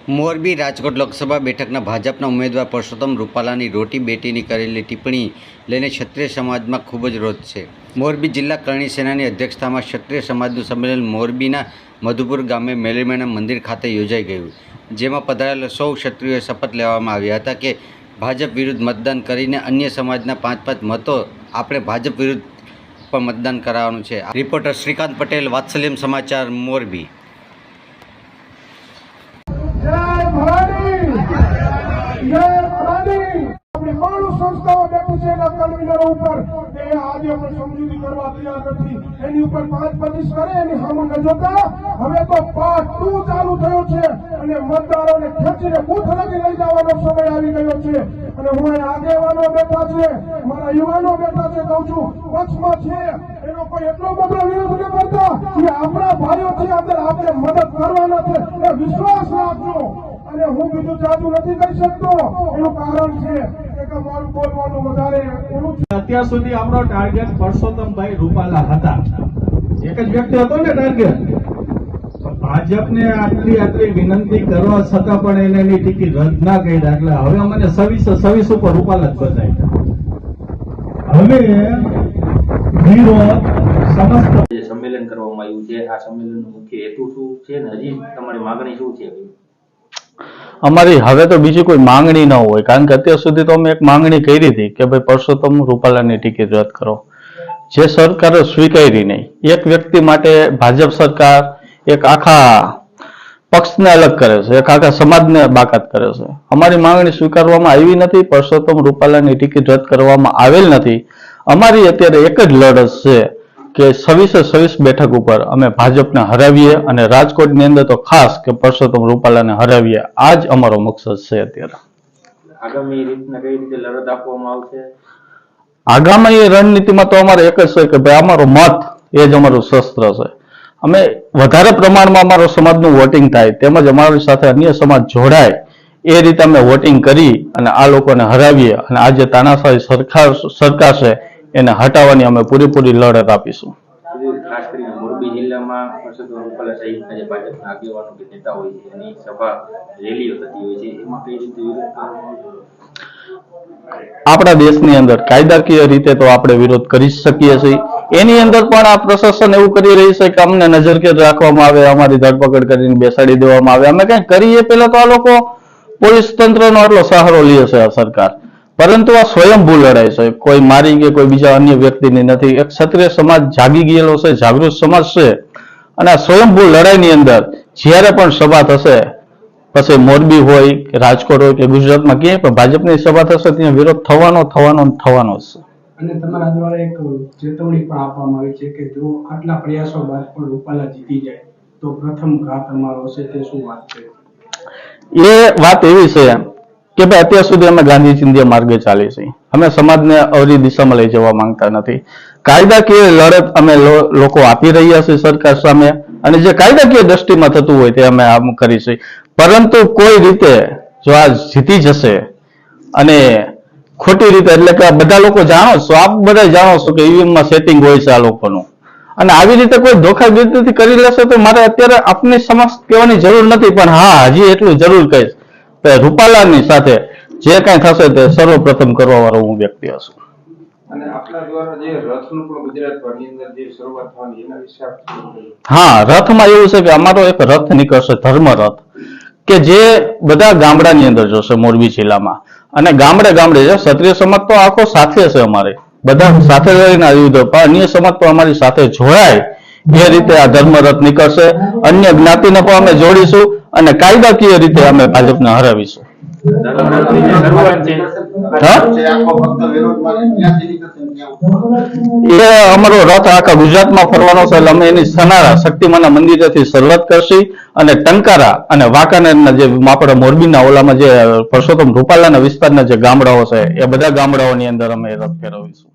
મોરબી રાજકોટ લોકસભા બેઠકના ભાજપના ઉમેદવાર પરસોત્તમ રૂપાલાની રોટી બેટીની કરેલી ટિપ્પણી લઈને ક્ષત્રિય સમાજમાં ખૂબ જ રોષ છે। મોરબી જિલ્લા કરણી સેનાની અધ્યક્ષતામાં ક્ષત્રિય સમાજનું સંમેલન મોરબીના મધુપુર ગામે મેલીમાના મંદિર ખાતે યોજાઈ ગયું, જેમાં પધારેલા સૌ ક્ષત્રિયોએ શપથ લેવામાં આવ્યા હતા કે ભાજપ વિરુદ્ધ મતદાન કરીને અન્ય સમાજના 5-5 મતો આપણે ભાજપ વિરુદ્ધ પર મતદાન કરાવવાનું છે। રિપોર્ટર શ્રીકાંત પટેલ, વાત્સલ્યમ સમાચાર, મોરબી। संस्थाओं कन्वीनर ऊपर आज समझूती करवा तैयार नहीं, एनी ऊपर 5-25 करे हम न जोता। हमें तो पार्ट 2 चालू थयो छे अने मतदारोने खेंचीने बूथ लगी लई जવાનો समय આવી ગયો છે અને હું આગેવાનો બેઠા છે, મારા યુવાનો બેઠા છે, કહું છું પક્ષમાં છે એનો કોઈ એટલો બધો વિરોધ ન કરતા કે આપણા ભાઈઓ છે, અંદર આપણે મદદ કરવાના છે એ વિશ્વાસ રાખજો। અને હું બીજું જાજુ નથી કહી શકતો, એનું કારણ છે કે મારું બોલવાનું વધારે એનું અત્યાર સુધી આપણો ટાર્ગેટ પરસોત્તમભાઈ રૂપાલા હતા, એક જ વ્યક્તિ હતો ને ટાર્ગેટ। ભાજપને આટલી વિનંતી કરવા છતાં પણ એને એની ટિકિટ રદ ના કરી, એટલે હવે અમને 26 ઉપર રૂપાલા જ બતાવ્યા। હવે વિરોધ સમસ્ત જે સંમેલન કરવામાં આવ્યું છે, આ સંમેલનનો મુખ્ય હેતુ શું છે ને હજી તમારી માંગણી શું છે? અમારી હવે તો બીજી કોઈ માંગણી ન હોય, કારણ કે અત્યાર સુધી તો અમે એક માંગણી કરી હતી કે ભાઈ પરસોત્તમ રૂપાલાની ટિકિટ રદ કરો, જે સરકારે સ્વીકારી નહીં। એક વ્યક્તિ માટે ભાજપ સરકાર એક આખા પક્ષને અલગ કરે છે, એક આખા સમાજને બાકાત કરે છે। અમારી માંગણી સ્વીકારવામાં આવી નથી, પરસોત્તમ રૂપાલાની ટિકિટ રદ કરવામાં આવેલ નથી। અમારી અત્યારે એક જ લડત છે કે 26 બેઠક ઉપર અમે ભાજપને હરાવીએ અને રાજકોટની અંદર તો ખાસ કે પરસોત્તમ રૂપાલાને હરાવીએ, આ જ અમારો મકસદ છે। અત્યારે આગામી રીતના કઈ રીતે લડત આપવામાં આવશે? આગામી રણનીતિમાં તો અમારે એક જ છે કે ભાઈ અમારો મત એ જ અમારું શસ્ત્ર છે। અમે વધારે પ્રમાણમાં અમારો સમાજનું વોટિંગ થાય, તેમજ અમારી સાથે અન્ય સમાજ જોડાય એ રીતે અમે વોટિંગ કરી અને આ લોકોને હરાવીએ અને આ જે તાનાશાહી સરકાર છે એને હટાવવાની અમે પૂરેપૂરી લડત આપીશું। ખાસ કરીને મોરબી જિલ્લામાં પરસોત્તમ રૂપાલા સહિતના જે ભાજપના આગેવાનો કે નેતા હોય છે એની સભા રેલીઓ થતી હોય છે, એમાં કઈ રીતે વિરોધ કરવામાં આવે? આપણા દેશની અંદર કાયદાકીય રીતે તો આપણે વિરોધ કરી શકીએ છીએ, એની અંદર પણ આ પ્રશાસન એવું કરી રહી છે કે અમને નજરકેદ રાખવામાં આવે, અમારી ધરપકડ કરીને બેસાડી દેવામાં આવે। અમે કઈ કરીએ પેલા તો આ લોકો પોલીસ તંત્રનો આટલો સહારો લે છે આ સરકાર, પરંતુ આ સ્વયંભૂ લડાઈ છે, કોઈ મારી કે કોઈ બીજા અન્ય વ્યક્તિની નથી। એક ક્ષત્રિય સમાજ જાગી ગયેલો છે, જાગૃત સમાજ છે, અને આ સ્વયંભૂ લડાઈની અંદર જ્યારે પણ સભા થશે, પછી મોરબી હોય કે રાજકોટ હોય કે ગુજરાતમાં ક્યાંય પણ ભાજપની સભા થશે ત્યાં વિરોધ થવાનો જ છે। અને તમારા દ્વારા એક ચેતવણી પણ આપવામાં આવી છે કે જો આટલા પ્રયાસો બાદ પણ રૂપાલા જીતી જાય તો પ્રથમ ઘા તમારો હશે, તે શું વાત છે? એ વાત એવી છે કે ભાઈ અત્યાર સુધી અમે ગાંધી ચિંધ્યા માર્ગે ચાલી છીએ, અમે સમાજને અવરી દિશામાં લઈ જવા માંગતા નથી। કાયદાકીય લડત અમે લોકો આપી રહ્યા છીએ સરકાર સામે, અને જે કાયદાકીય દ્રષ્ટિમાં થતું હોય તે અમે આમ કરીશું, પરંતુ કોઈ રીતે જો આ જીતી જશે અને ખોટી રીતે, એટલે કે બધા લોકો જાણો છો, આપ બધા જાણો છો કે ઈવીએમમાં સેટિંગ હોય છે આ લોકોનું, અને આવી રીતે કોઈ ધોખાધડીથી કરી લેશે તો મારે અત્યારે આપની સમક્ષ કહેવાની જરૂર નથી, પણ હા હજી એટલું જરૂર કહીશ કે રૂપાલાની સાથે જે કઈ થશે તે સર્વપ્રથમ કરવા વાળો હું વ્યક્તિ હશું। અને આપણા દ્વારા જે રથનું પણ ગુજરાતભરની અંદર જે શરૂઆત થવાની એના વિશે આપ શું કહેશો? હા, રથમાં એવું છે કે અમારો એક રથ નીકળશે, ધર્મ રથ, કે જે બધા ગામડાની અંદર જશે મોરબી જિલ્લામાં, અને ગામડે ગામડે છે। ક્ષત્રિય સમાજ તો આખો સાથે છે, અમારે બધા સાથે રહીને આવ્યું, પણ અન્ય સમાજ પણ અમારી સાથે જોડાય એ રીતે આ ધર્મ રથ નીકળશે। અન્ય જ્ઞાતિને પણ અમે જોડીશું અને કાયદાકીય રીતે અમે ભાજપને હરાવીશું। એ અમારો રથ આખા ગુજરાતમાં ફરવાનો છે, એટલે અમે એની સનારા શક્તિમાના મંદિરેથી શરૂઆત કરશી અને ટંકારા અને વાંકાનેરના જે આપણા મોરબીના ઓલામાં જે પરસોત્તમ રૂપાલાના વિસ્તારના જે ગામડાઓ છે એ બધા ગામડાઓની અંદર અમે રથ ફેરવીશું।